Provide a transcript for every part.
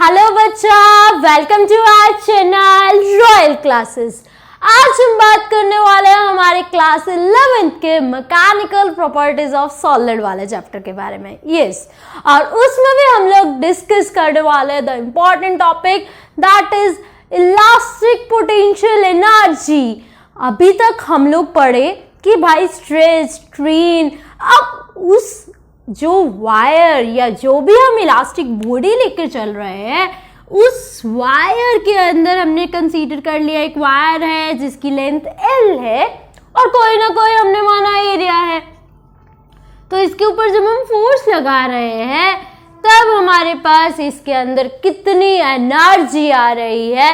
Hello बच्चा, welcome to our channel royal classes. आज हम बात करने वाले हैं हमारे क्लास 11th के मैकेनिकल प्रॉपर्टीज ऑफ सॉलिड वाले चैप्टर के बारे में। यस, और उसमें भी हम लोग डिस्कस करने वाले हैं the important topic that is elastic potential energy. अभी तक हम लोग पढ़े कि भाई स्ट्रेस, स्ट्रेन, अब उस जो वायर या जो भी हम इलास्टिक बॉडी लेकर चल रहे हैं उस वायर के अंदर हमने कंसीडर कर लिया एक वायर है जिसकी लेंथ L है और कोई ना कोई हमने माना एरिया है। तो इसके ऊपर जब हम फोर्स लगा रहे हैं तब हमारे पास इसके अंदर कितनी एनर्जी आ रही है।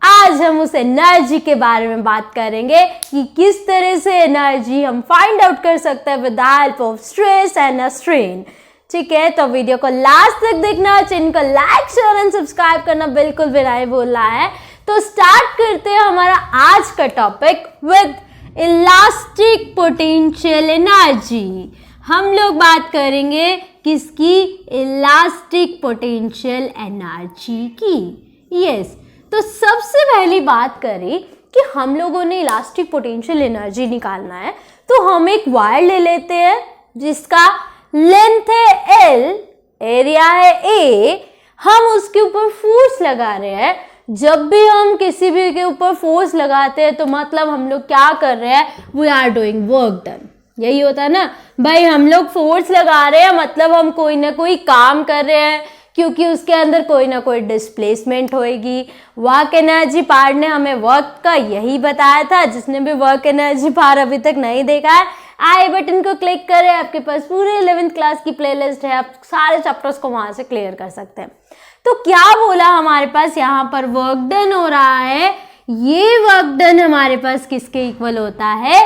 आज हम उस एनर्जी के बारे में बात करेंगे कि किस तरह से एनर्जी हम फाइंड आउट कर सकते हैं with the help of stress and strain. ठीक है, तो वीडियो को लास्ट तक देखना, चैनल को लाइक शेयर एंड सब्सक्राइब करना बिल्कुल भी नहीं भूलना है। तो स्टार्ट करते हैं हमारा आज का topic with elastic potential energy. हम लोग बात करेंगे किसकी? इलास्टिक पोटेंशियल एनर्जी की। यस, तो सबसे पहली बात करें कि हम लोगों ने इलास्टिक पोटेंशियल एनर्जी निकालना है तो हम एक वायर ले लेते हैं जिसका लेंथ है L, एरिया है A। हम उसके ऊपर फोर्स लगा रहे हैं। जब भी हम किसी भी के ऊपर फोर्स लगाते हैं तो मतलब हम लोग क्या कर रहे हैं? We are doing work done. यही होता है ना भाई, हम लोग फोर्स लगा रहे हैं मतलब हम कोई ना कोई काम कर रहे हैं क्योंकि उसके अंदर कोई ना कोई डिस्प्लेसमेंट होएगी। वर्क एनर्जी पार्ट ने हमें वर्क का यही बताया था। जिसने भी वर्क एनर्जी पार्ट अभी तक नहीं देखा है आई बटन को क्लिक करें, आपके पास पूरे 11th क्लास की प्लेलिस्ट है, आप सारे चैप्टर्स को वहां से क्लियर कर सकते हैं। तो क्या बोला हमारे पास यहाँ पर वर्क डन हो रहा है। ये वर्क डन हमारे पास किसके इक्वल होता है?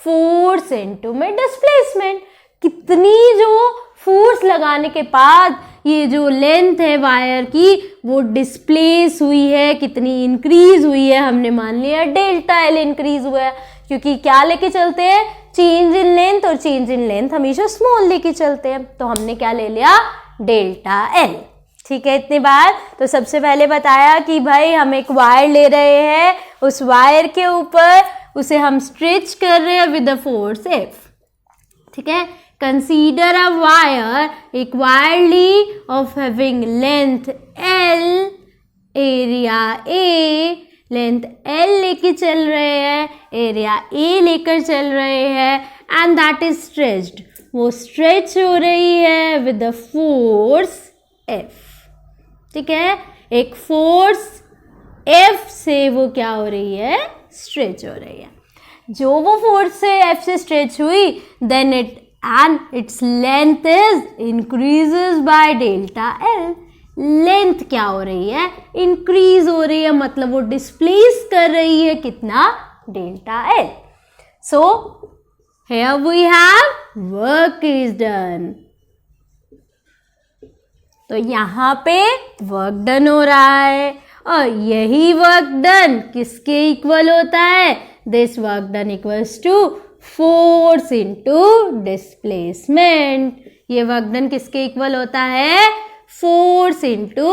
फोर्स इनटू में डिस्प्लेसमेंट। कितनी जो फोर्स लगाने के बाद ये जो लेंथ है वायर की वो डिस्प्लेस हुई है, कितनी इंक्रीज हुई है, हमने मान लिया डेल्टा L इंक्रीज हुआ है। क्योंकि क्या लेके चलते हैं? चेंज इन लेंथ, और चेंज इन लेंथ हमेशा स्मॉल लेके चलते हैं। तो हमने क्या ले लिया? Delta L। ठीक है, इतनी बात। तो सबसे पहले बताया कि भाई हम एक वायर ले रहे हैं, उस वायर के ऊपर उसे हम स्ट्रेच कर रहे हैं विद द फोर्स F। ठीक है, consider a wire, एक वायर ली of having length L, area A, length L लेके चल रहे हैं, एरिया A लेकर चल रहे हैं and that is stretched। वो स्ट्रेच हो रही है with the force F। ठीक है, एक फोर्स F से वो क्या हो रही है? स्ट्रेच हो रही है। जो वो फोर्स से F से स्ट्रेच हुई then its length is increases by delta L। Length क्या हो रही है? इंक्रीज हो रही है, मतलब वो डिस्प्लेस कर रही है कितना? Delta L। So here we have work is done। तो यहाँ पे वर्क डन हो रहा है और यही वर्क डन किसके इक्वल होता है? This work done equals to force into displacement. ये वर्क डन किसके इक्वल होता है? Force into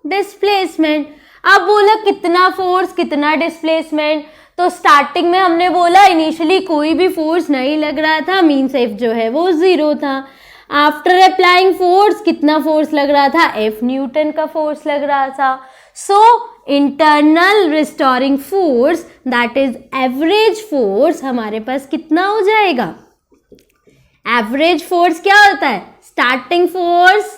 displacement. अब बोला कितना फोर्स कितना डिस्प्लेसमेंट। तो स्टार्टिंग में हमने बोला इनिशियली कोई भी फोर्स नहीं लग रहा था, मीन्स F जो है वो 0 था। आफ्टर अप्लाइंग फोर्स कितना फोर्स लग रहा था? F न्यूटन का फोर्स लग रहा था। So internal restoring force that is average force हमारे पास कितना हो जाएगा? एवरेज फोर्स क्या होता है? Starting force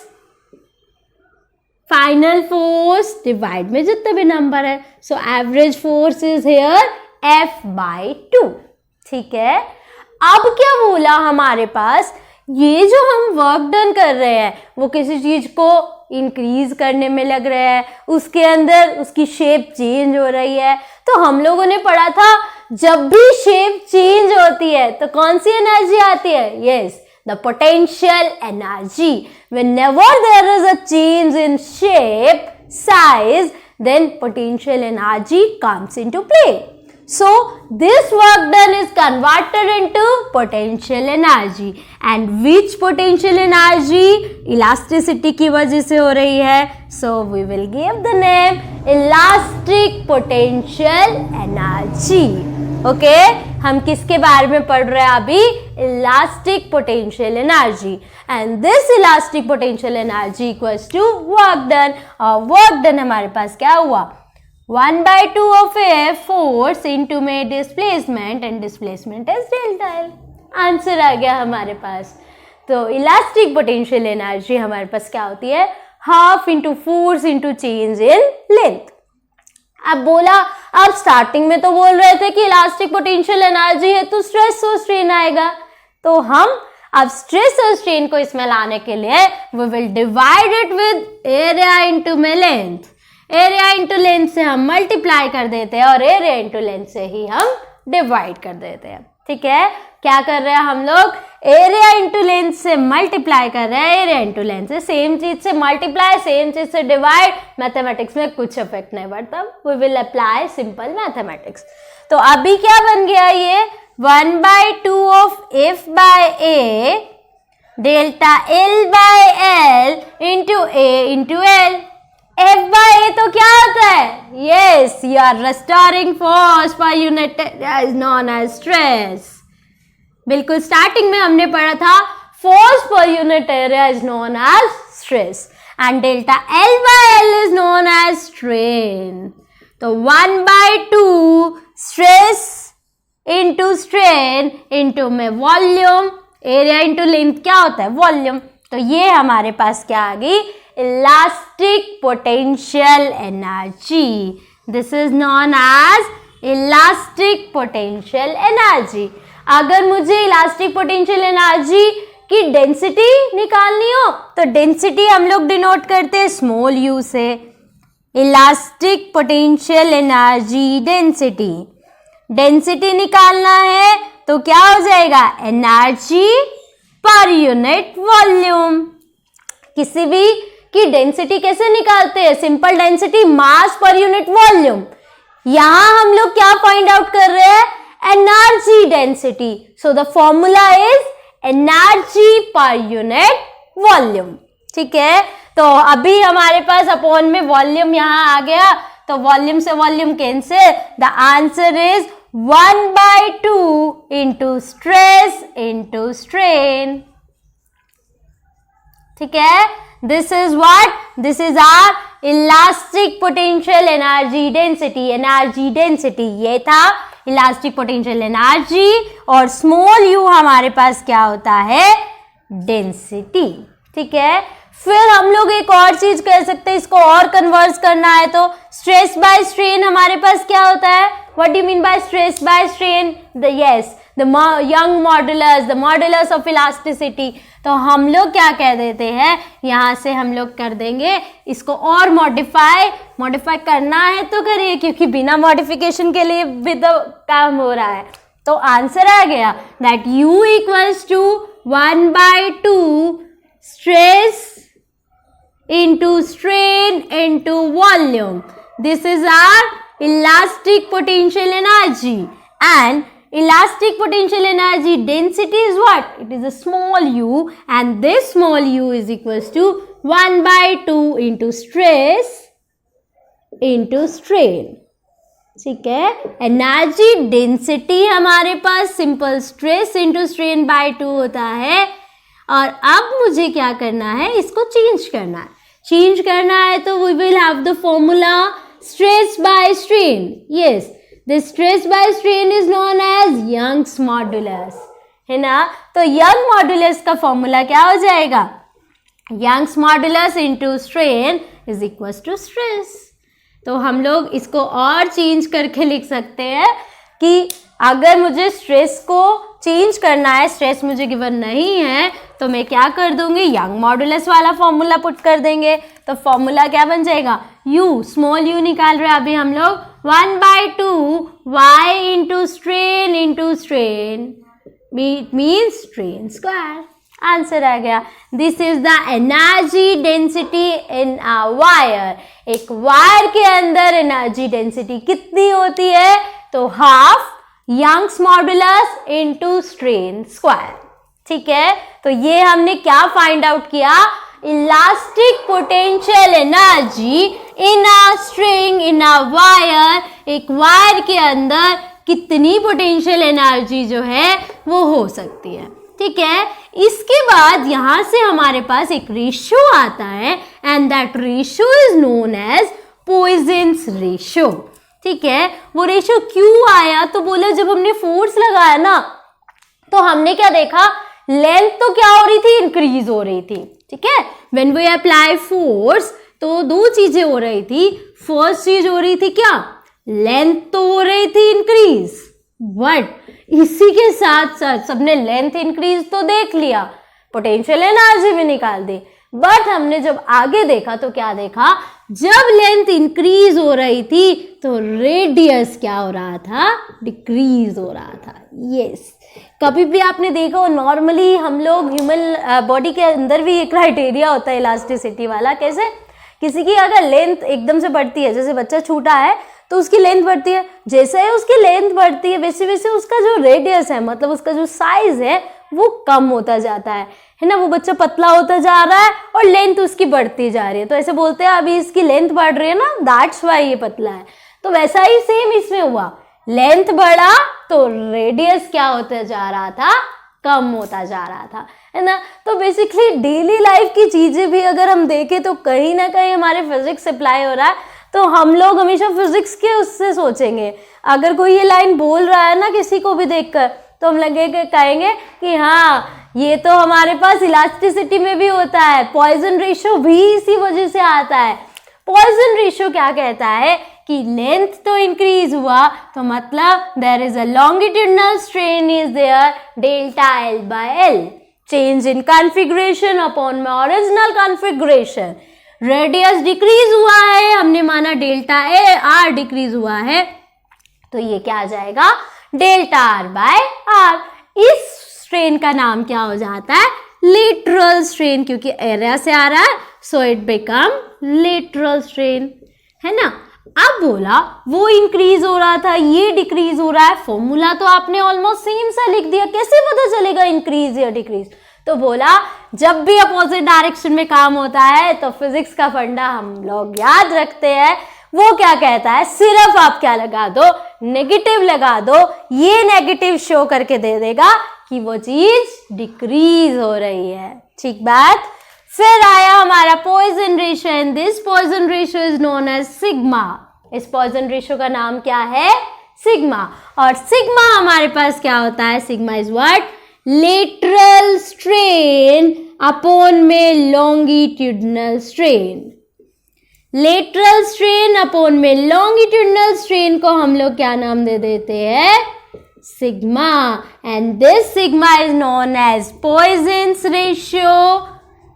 final force divide में जितने भी नंबर है। So average force is here F/2। ठीक है, अब क्या बोला हमारे पास? ये जो हम वर्क डन कर रहे हैं वो किसी चीज को इंक्रीज करने में लग रहा है, उसके अंदर उसकी शेप चेंज हो रही है। तो हम लोगों ने पढ़ा था जब भी शेप चेंज होती है तो कौन सी एनर्जी आती है? Yes, the potential energy. whenever there is a change in shape, size, then potential energy comes into play। So this work done is converted into potential energy. And which potential energy? Elasticity की वजह से हो रही है. So we will give the name elastic potential energy. Okay हम किसके बारे में पढ़ रहे हैं अभी? Elastic potential energy. And this elastic potential energy equals to work done. और वर्क डन हमारे पास क्या हुआ? 1/2 of a force into में displacement and displacement is delta L. Answer आ गया हमारे पास. तो इलास्टिक पोटेंशियल एनर्जी हमारे पास क्या होती है? Half into force into change in length. अब बोला, अब स्टार्टिंग में तो बोल रहे थे कि इलास्टिक पोटेंशियल एनर्जी है तो स्ट्रेस और स्ट्रेन आएगा. तो हम अब स्ट्रेस और स्ट्रेन को इसमें लाने के लिए we will divide it with area into में लेंथ. एरिया इंटू लेंथ से हम मल्टीप्लाई कर देते हैं और एरिया इंटू लेंथ से ही हम डिवाइड कर देते हैं. ठीक है, क्या कर रहे हैं हम लोग? एरिया इंटू लेंथ से मल्टीप्लाई कर रहे हैं एरिया इंटू लेंथ से. सेम चीज से मल्टीप्लाई, सेम चीज से डिवाइड. मैथमेटिक्स में कुछ इफेक्ट नहीं पड़ता. We will apply simple mathematics. तो अभी क्या बन गया ये? 1/2 of F by A delta L by L into A into L. F by A तो क्या होता है? Yes, you are restoring force per unit is known as stress. बिल्कुल स्टार्टिंग में हमने पढ़ा था force per unit area is known as stress and delta L by L is known as strain. तो 1/2 स्ट्रेस इंटू स्ट्रेन इंटू में volume. Area into length क्या होता है? वॉल्यूम. तो ये हमारे पास क्या आ गई? Elastic potential energy. This is known as elastic potential energy. अगर मुझे इलास्टिक पोटेंशियल एनर्जी की डेंसिटी निकालनी हो तो डेंसिटी हम लोग डिनोट करते हैं स्मॉल यू से. Elastic potential energy density. Density निकालना है तो क्या हो जाएगा? Energy per unit volume. किसी भी की डेंसिटी कैसे निकालते हैं? Simple density mass per unit volume. यहां हम लोग क्या फाइंड आउट कर रहे हैं? Energy density. So the formula is energy per unit volume. ठीक है, तो अभी हमारे पास अपॉन में वॉल्यूम यहां आ गया. तो वॉल्यूम से volume cancel. The answer is 1/2 into stress into strain. ठीक है, this is what? This is our elastic potential energy density. Energy density ये था इलास्टिक पोटेंशियल एनर्जी. और स्मॉल यू हमारे पास क्या होता है? डेंसिटी. ठीक है, फिर हम लोग एक और चीज कर सकते हैं. इसको और कन्वर्स करना है तो स्ट्रेस बाय स्ट्रेन हमारे पास क्या होता है? What do mean by stress by strain? The young modulus, the modulus of elasticity. तो हम लोग क्या कह देते हैं? यहां से हम लोग कर देंगे इसको और मॉडिफाई करना है तो करिए, क्योंकि बिना मॉडिफिकेशन के लिए भी तो काम हो रहा है. तो आंसर आ गया that U equals to 1/2 stress into strain into volume. This is our elastic potential energy, and elastic potential energy density is what? It is a small u, and this small u is equals to 1/2 into stress into strain. ठीक है, energy density हमारे पास simple stress into strain by 2 होता है. और अब मुझे क्या करना है? इसको चेंज करना है. चेंज करना है तो we will have the formula stress by strain. Yes, the stress by strain is known as Young's modulus, है ना. तो यंग मॉडुलस का फॉर्मूला क्या हो जाएगा? Young's modulus into strain is equals to stress. तो हम लोग इसको और चेंज करके लिख सकते हैं कि अगर मुझे स्ट्रेस को चेंज करना है, स्ट्रेस मुझे गिवन नहीं है, तो मैं क्या कर दूंगी? यंग मॉडुलस वाला फॉर्मूला पुट कर देंगे. तो फॉर्मूला क्या बन जाएगा? u, स्मॉल u निकाल रहे हैं अभी हम लोग. 1/2 y into strain means strain square. Answer आ गया. This is the energy density in a wire. एक वायर के अंदर एनर्जी डेंसिटी कितनी होती है? तो half Young's modulus into strain square. ठीक है, तो ये हमने क्या फाइंड आउट किया, elastic potential energy in a string in a wire, एक वायर के अंदर कितनी पोटेंशियल एनर्जी जो है वो हो सकती है। ठीक है, इसके बाद यहां से हमारे पास एक रेशियो आता है and that ratio is known as Poisson's ratio. ठीक है, वो रेशियो क्यों आया, तो बोला जब हमने फोर्स लगाया ना तो हमने क्या देखा, लेंथ तो क्या हो रही थी, इंक्रीज हो रही थी। ठीक है, व्हेन वी अप्लाई फोर्स तो दो चीजें हो रही थी। फर्स्ट चीज हो रही थी क्या, लेंथ तो हो रही थी इंक्रीज, बट इसी के साथ साथ सबने लेंथ इंक्रीज तो देख लिया, पोटेंशियल एनर्जी भी निकाल दी, बट हमने जब आगे देखा तो क्या देखा, जब लेंथ इंक्रीज हो रही थी तो रेडियस क्या हो रहा था, डिक्रीज हो रहा था। यस, कभी भी आपने देखा हो, नॉर्मली हम लोग ह्यूमन बॉडी के अंदर भी एक क्राइटेरिया होता है इलास्टिसिटी वाला। कैसे, किसी की अगर लेंथ एकदम से बढ़ती है, जैसे बच्चा छोटा है तो उसकी लेंथ बढ़ती है, जैसे ही उसकी लेंथ बढ़ती है वैसे वैसे उसका जो रेडियस है, मतलब उसका जो साइज है वो कम होता जाता है ना। वो बच्चा पतला होता जा रहा है और लेंथ उसकी बढ़ती जा रही है, तो ऐसे बोलते हैं अभी इसकी लेंथ बढ़ रही है ना, दैट्स वाई ये पतला है। तो वैसा ही सेम इसमें हुआ, लेंथ बढ़ा तो रेडियस क्या होता जा रहा था, कम होता जा रहा था, है ना। तो बेसिकली डेली लाइफ की चीजें भी अगर हम देखें तो कहीं ना कहीं हमारे फिजिक्स अप्लाई हो रहा है, तो हम लोग हमेशा फिजिक्स के उससे सोचेंगे। अगर कोई ये लाइन बोल रहा है ना किसी को भी देखकर, तो हम लगेगा कहेंगे कि हाँ ये तो हमारे पास इलास्टिसिटी में भी होता है, पॉइजन रेशियो भी इसी वजह से आता है। पॉइजन रेशियो क्या कहता है कि लेंथ तो इंक्रीज हुआ तो मतलब there is a longitudinal strain is there delta L by L, change in configuration upon my original configuration. Radius decrease हुआ है, हमने माना डेल्टा ए आर डिक्रीज हुआ है, तो ये क्या आ जाएगा, डेल्टा आर बाय आर। इस स्ट्रेन का नाम क्या हो जाता है, लेटरल स्ट्रेन, क्योंकि एरिया से आ रहा है so it become lateral strain, है ना। अब बोला वो इंक्रीज हो रहा था, ये डिक्रीज हो रहा है, फॉर्मूला तो आपने ऑलमोस्ट सेम सा लिख दिया, कैसे पता चलेगा इंक्रीज या डिक्रीज। तो बोला जब भी अपोजिट डायरेक्शन में काम होता है तो फिजिक्स का फंडा हम लोग याद रखते हैं, वो क्या कहता है, सिर्फ आप क्या लगा दो, नेगेटिव लगा दो, ये नेगेटिव शो करके दे देगा कि वो चीज डिक्रीज हो रही है। ठीक बात। फिर आया हमारा Poisson ratio, and this Poisson ratio is known as sigma. इस पॉइजन रेशियो का नाम क्या है, सिग्मा। और सिग्मा हमारे पास क्या होता है, sigma is what, lateral strain upon में longitudinal strain. Lateral strain upon में लॉन्गिट्यूडनल स्ट्रेन को हम लोग क्या नाम दे देते हैं, sigma, and this sigma is known as Poisson's ratio.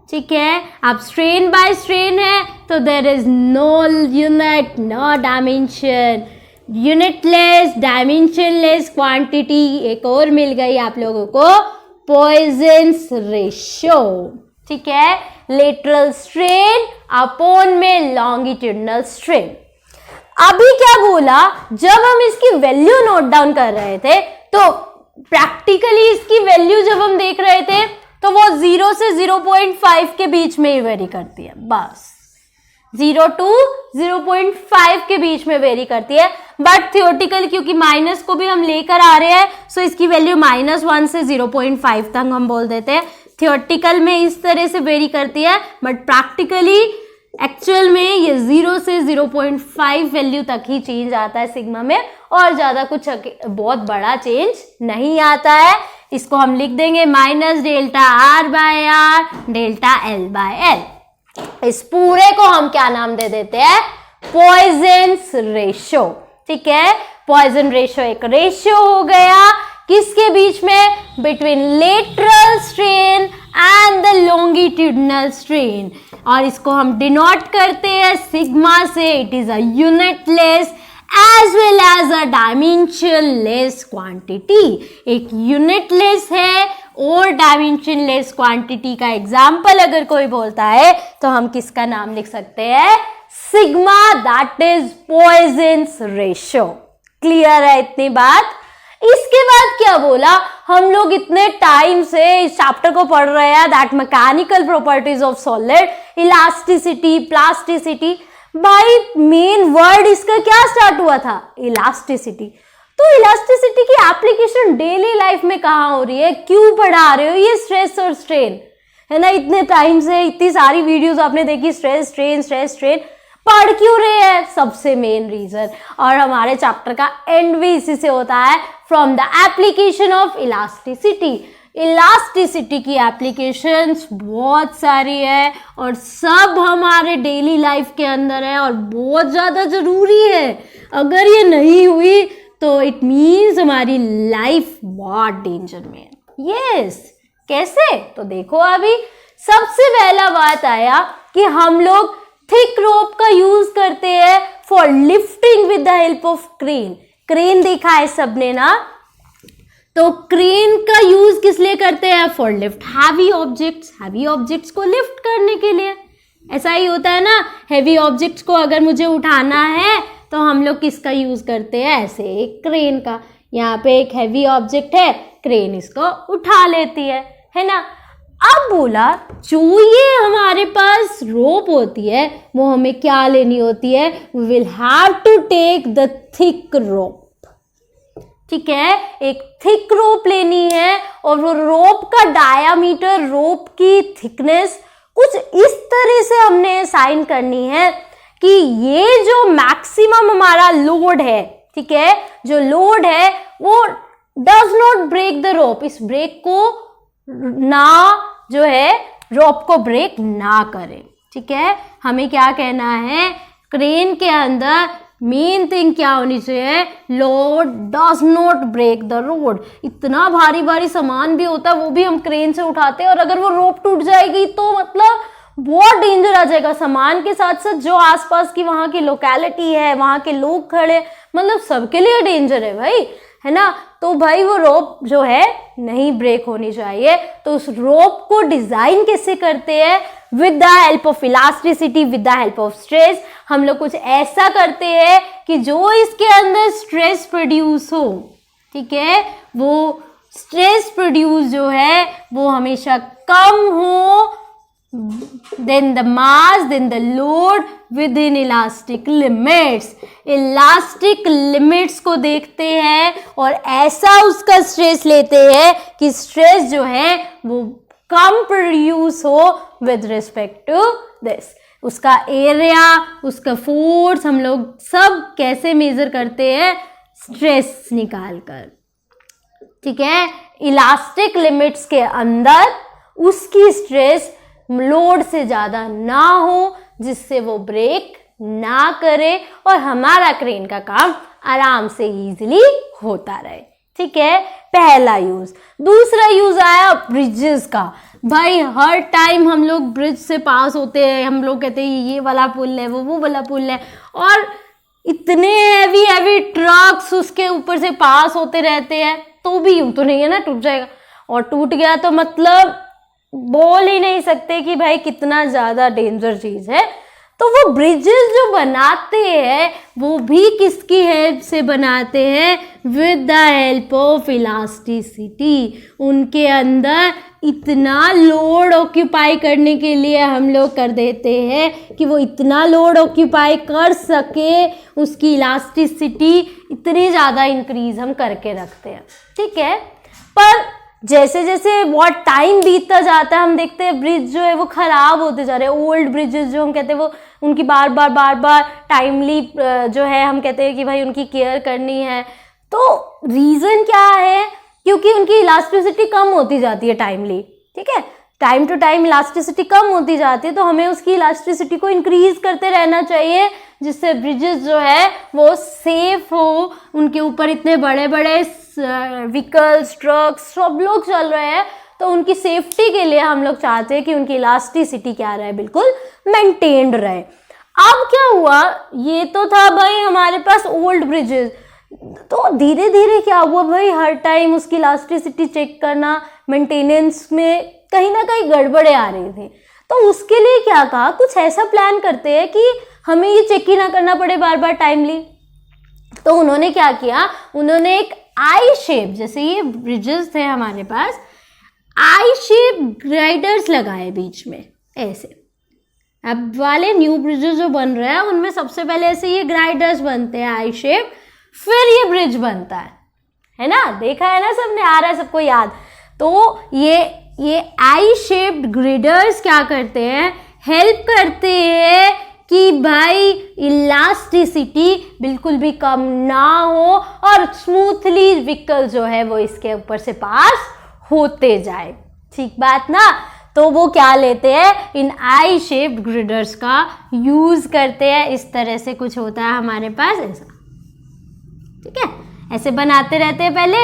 ठीक है, अब स्ट्रेन बाय स्ट्रेन है तो there is no unit, no dimension, unitless dimensionless quantity, एक और मिल गई आप लोगों को, पॉइजन्स रेशियो। ठीक है, लेटरल स्ट्रेन अपॉन में लॉन्गिट्यूडनल स्ट्रेन। अभी क्या बोला, जब हम इसकी वैल्यू नोट डाउन कर रहे थे तो प्रैक्टिकली इसकी वैल्यू जब हम देख रहे थे तो वो 0 से 0.5 के बीच में ही वेरी करती है, बस 0 to 0.5 के बीच में वेरी करती है। बट थियोरेटिकल क्योंकि माइनस को भी हम लेकर आ रहे हैं सो इसकी वैल्यू -1 से 0.5 तक हम बोल देते हैं। थियोरेटिकल में इस तरह से वेरी करती है, बट प्रैक्टिकली एक्चुअल में ये 0 से 0.5 वैल्यू तक ही चेंज आता है सिग्मा में, और ज्यादा कुछ बहुत बड़ा चेंज नहीं आता है। इसको हम लिख देंगे minus delta R by R delta L by L. इस पूरे को हम क्या नाम दे देते हैं, पॉइजन्स रेशियो। ठीक है, पॉइजन रेशियो एक रेशियो हो गया किसके बीच में, between lateral strain and the longitudinal strain, और इसको हम डिनोट करते हैं सिग्मा से। It is a unitless as well as a dimensionless quantity। एक यूनिटलेस है और डायमेंशनलेस क्वांटिटी का एग्जाम्पल अगर कोई बोलता है तो हम किसका नाम लिख सकते हैं, sigma, that is Poisson's ratio. Clear है इतनी बात। इसके बाद क्या बोला, हम लोग इतने टाइम से इस चैप्टर को पढ़ रहे हैं, that mechanical properties of solid, elasticity, plasticity. भाई मेन वर्ड इसका क्या स्टार्ट हुआ था, इलास्टिसिटी। तो इलास्टिसिटी की एप्लीकेशन डेली लाइफ में कहाँ हो रही है, क्यों पढ़ा रहे हो ये स्ट्रेस और स्ट्रेन, है ना। इतने टाइम से इतनी सारी वीडियोस आपने देखी, स्ट्रेस स्ट्रेन स्ट्रेस स्ट्रेन, पढ़ क्यों रहे हैं, सबसे मेन रीजन। और हमारे चैप्टर का एंड भी इसी से होता है, from the application of elasticity. Elasticity की एप्लीकेशंस बहुत सारी है और सब हमारे डेली लाइफ के अंदर है और बहुत ज़्यादा ज़रूरी है। अगर ये नहीं हुई तो इट मीन्स हमारी लाइफ बहुत डेंजर में है। यस, कैसे, तो देखो अभी सबसे पहला बात आया कि हम लोग थिक रोप का यूज करते हैं for lifting with the help of crane. Crane देखा है सबने ना, तो क्रेन का यूज किस लिए करते हैं, for lift heavy objects, heavy objects को लिफ्ट करने के लिए। ऐसा ही होता है ना, हैवी ऑब्जेक्ट्स को अगर मुझे उठाना है तो हम लोग किसका यूज करते हैं, ऐसे एक क्रेन का। यहाँ पे एक हैवी ऑब्जेक्ट है, क्रेन इसको उठा लेती है ना। अब बोला जो ये हमारे पास रोप होती है वो हमें क्या लेनी होती है, we will have to take the thick rope. ठीक है, एक थिक रोप लेनी है और वो रोप का डायामीटर, रोप की थिकनेस कुछ इस तरह से हमने असाइन करनी है कि ये जो मैक्सिमम हमारा लोड है, ठीक है, जो लोड है वो does not break the rope, इस ब्रेक को ना जो है रोप को ब्रेक ना करे। ठीक है, हमें क्या कहना है, क्रेन के अंदर मेन थिंग क्या होनी चाहिए, load does not break the road. इतना भारी भारी सामान भी होता है, वो भी हम क्रेन से उठाते हैं और अगर वो रोप टूट जाएगी तो मतलब बहुत डेंजर आ जाएगा। सामान के साथ साथ जो आसपास की वहाँ की लोकेलिटी है, वहाँ के लोग खड़े, मतलब सबके लिए डेंजर है भाई, है ना। तो भाई वो रोप जो है नहीं ब्रेक होनी चाहिए। तो उस रोप को डिजाइन कैसे करते हैं, with the help of elasticity, with the help of stress. हम लोग कुछ ऐसा करते हैं कि जो इसके अंदर स्ट्रेस प्रोड्यूस हो, ठीक है, वो स्ट्रेस प्रोड्यूस जो है वो हमेशा कम हो then the mass, then the load within elastic limits। Elastic limits को देखते हैं और ऐसा उसका स्ट्रेस लेते हैं कि स्ट्रेस जो है वो कम प्रोड्यूस हो विद रिस्पेक्ट टू दिस। उसका एरिया, उसका फोर्स हम लोग सब कैसे मेजर करते हैं, स्ट्रेस निकाल कर। ठीक है, इलास्टिक लिमिट्स के अंदर उसकी स्ट्रेस लोड से ज़्यादा ना हो जिससे वो ब्रेक ना करे और हमारा क्रेन का काम आराम से इजीली होता रहे। ठीक है, पहला यूज। दूसरा यूज आया ब्रिजेस का। भाई हर टाइम हम लोग ब्रिज से पास होते हैं, हम लोग कहते हैं ये वाला पुल है, वो वाला पुल है, और इतने हैवी हैवी ट्रक्स उसके ऊपर से पास होते रहते हैं, तो भी यूं तो नहीं है ना टूट जाएगा, और टूट गया तो मतलब बोल ही नहीं सकते कि भाई कितना ज़्यादा डेंजर चीज़ है। तो वो ब्रिजेस जो बनाते हैं वो भी किसकी हेल्प से बनाते हैं, with the help of elasticity. उनके अंदर इतना लोड ऑक्यूपाई करने के लिए हम लोग कर देते हैं कि वो इतना लोड ऑक्यूपाई कर सके, उसकी इलास्टिसिटी इतनी ज़्यादा इंक्रीज हम करके रखते हैं। ठीक है, पर जैसे जैसे बहुत टाइम बीतता जाता है हम देखते हैं ब्रिज जो है वो ख़राब होते जा रहे हैं। ओल्ड ब्रिजेस जो हम कहते हैं वो उनकी बार बार टाइमली जो है हम कहते हैं कि भाई उनकी केयर करनी है। तो रीज़न क्या है, क्योंकि उनकी इलास्टिसिटी कम होती जाती है टाइमली। ठीक है, टाइम टू टाइम इलास्टिसिटी कम होती जाती है, तो हमें उसकी इलास्टिसिटी को इंक्रीज करते रहना चाहिए जिससे ब्रिजेस जो है वो सेफ हो। उनके ऊपर इतने बड़े बड़े व्हीकल्स, ट्रक्स सब लोग चल रहे हैं, तो उनकी सेफ्टी के लिए हम लोग चाहते हैं कि उनकी इलास्टिसिटी क्या रहे, बिल्कुल मेंटेन्ड रहे। अब क्या हुआ, ये तो था भाई हमारे पास ओल्ड ब्रिजेस, तो धीरे धीरे क्या हुआ भाई, हर टाइम उसकी इलास्टिसिटी चेक करना, मेंटेनेंस में कहीं ना कहीं गड़बड़े आ रही थी। तो उसके लिए क्या कहा, कुछ ऐसा प्लान करते हैं कि हमें ये चेक ही ना करना पड़े बार बार टाइमली। तो उन्होंने क्या किया, उन्होंने एक आई शेप, जैसे ये ब्रिजेस थे हमारे पास, आई शेप ग्राइडर्स लगाए बीच में ऐसे। अब वाले न्यू ब्रिजेस जो बन रहे हैं उनमें सबसे पहले ऐसे ये ग्राइडर्स बनते हैं आई शेप, फिर ये ब्रिज बनता है ना, देखा है ना सबने, आ रहा है सबको याद। तो ये आई शेप्ड ग्राइडर्स क्या करते हैं, हेल्प करते हैं कि भाई इलास्टिसिटी बिल्कुल भी कम ना हो और स्मूथली व्हीकल जो है वो इसके ऊपर से पास होते जाए, ठीक बात ना। तो वो क्या लेते हैं, इन आई शेप्ड ग्रिडर्स का यूज करते हैं। इस तरह से कुछ होता है हमारे पास ऐसा, ठीक है, ऐसे बनाते रहते हैं पहले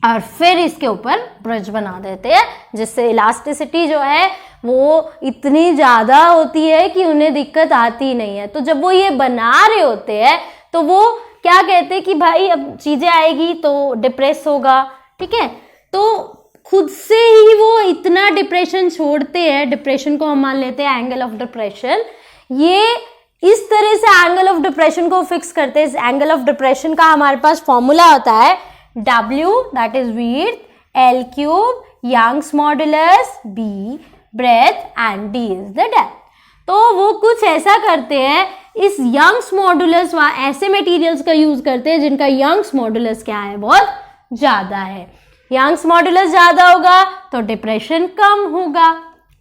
और फिर इसके ऊपर ब्रिज बना देते हैं, जिससे इलास्टिसिटी जो है वो इतनी ज़्यादा होती है कि उन्हें दिक्कत आती नहीं है। तो जब वो ये बना रहे होते हैं तो वो क्या कहते हैं कि भाई अब चीज़ें आएगी तो डिप्रेस होगा, ठीक है, तो खुद से ही वो इतना डिप्रेशन छोड़ते हैं, डिप्रेशन को हम मान लेते हैं एंगल ऑफ डिप्रेशन, ये इस तरह से एंगल ऑफ डिप्रेशन को फिक्स करते हैं। इस एंगल ऑफ डिप्रेशन का हमारे पास फॉर्मूला होता है W, that is width, L cube, Young's modulus, B breadth and D is the depth. तो वो कुछ ऐसा करते हैं, इस यंग्स मॉडुलस व ऐसे मटेरियल्स का यूज करते हैं जिनका यंग्स मॉडुलस क्या है, बहुत ज़्यादा है। यंग्स मॉडुलस ज़्यादा होगा तो डिप्रेशन कम होगा,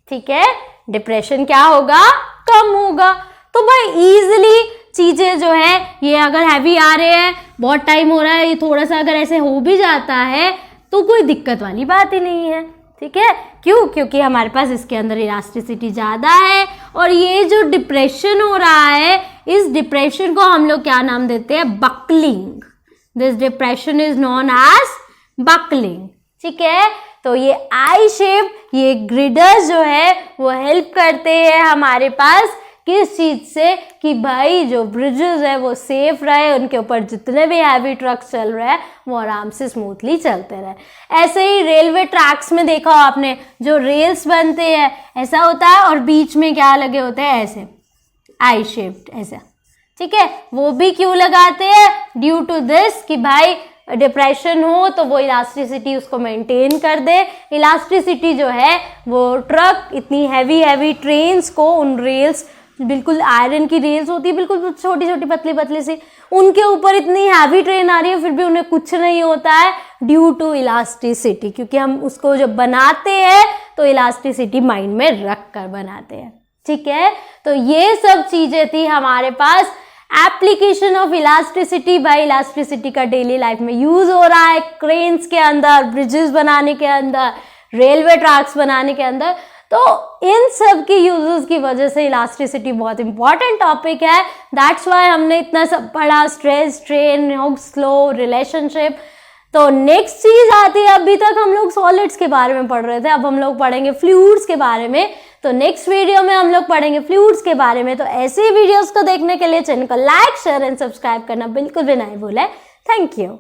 ठीक है, डिप्रेशन क्या होगा, कम होगा। तो भाई इजीली चीज़ें जो है ये अगर हैवी आ रहे हैं, बहुत टाइम हो रहा है, ये थोड़ा सा अगर ऐसे हो भी जाता है तो कोई दिक्कत वाली बात ही नहीं है, ठीक है। क्यों, क्योंकि हमारे पास इसके अंदर इलास्टिसिटी ज़्यादा है। और ये जो डिप्रेशन हो रहा है, इस डिप्रेशन को हम लोग क्या नाम देते हैं, buckling. This depression is known as buckling, ठीक है। तो ये आई शेप, ये ग्रिडर्स जो है वो हेल्प करते हैं हमारे पास किस चीज़ से, कि भाई जो ब्रिजेस है वो सेफ रहे, उनके ऊपर जितने भी हैवी ट्रक्स चल रहे हैं वो आराम से स्मूथली चलते रहे। ऐसे ही रेलवे ट्रैक्स में देखा हो आपने, जो रेल्स बनते हैं ऐसा होता है और बीच में क्या लगे होते हैं, ऐसे आई शेप्ड ऐसा, ठीक है। वो भी क्यों लगाते हैं, ड्यू टू दिस कि भाई डिप्रेशन हो तो वो इलास्टिसिटी उसको मेंटेन कर दे। इलास्टिसिटी जो है वो ट्रक, इतनी हैवी ट्रेन्स को, उन रेल्स, बिल्कुल आयरन की रेल्स होती है, बिल्कुल छोटी छोटी पतली पतली सी, उनके ऊपर इतनी हैवी ट्रेन आ रही है फिर भी उन्हें कुछ नहीं होता है, ड्यू टू इलास्टिसिटी। क्योंकि हम उसको जब बनाते हैं तो इलास्टिसिटी माइंड में रख कर बनाते हैं, ठीक है। तो ये सब चीज़ें थी हमारे पास, application of elasticity. By elasticity का डेली लाइफ में यूज हो रहा है, क्रेन्स के अंदर, ब्रिजेस बनाने के अंदर, रेलवे ट्रैक्स बनाने के अंदर। तो इन सब की यूजेस की वजह से इलास्टिसिटी बहुत इंपॉर्टेंट टॉपिक है। दैट्स वाई हमने इतना सब पढ़ा, stress, strain, Hooke's law, relationship. तो नेक्स्ट चीज आती है, अभी तक हम लोग सॉलिड्स के बारे में पढ़ रहे थे, अब हम लोग पढ़ेंगे फ्लूइड्स के बारे में। तो नेक्स्ट वीडियो में हम लोग पढ़ेंगे फ्लूइड्स के बारे में। तो ऐसे ही वीडियोस को देखने के लिए चैनल को लाइक, शेयर एंड सब्सक्राइब करना बिल्कुल भी नहीं भूलें। Thank you.